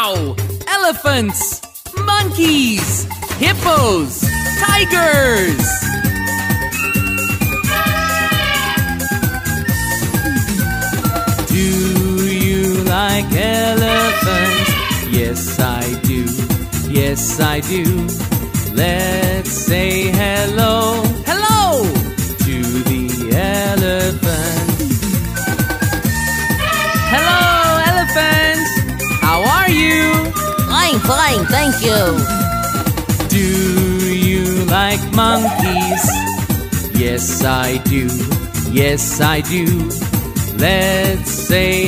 Wow! Elephants, monkeys, hippos, tigers. Do you like elephants? Yes, I do. Yes, I do. Let's say hello. Hello! To the elephant. Hello, elephants. How are you? Fine, fine, thank you. Do you like monkeys? Yes, I do. Yes, I do. Let's say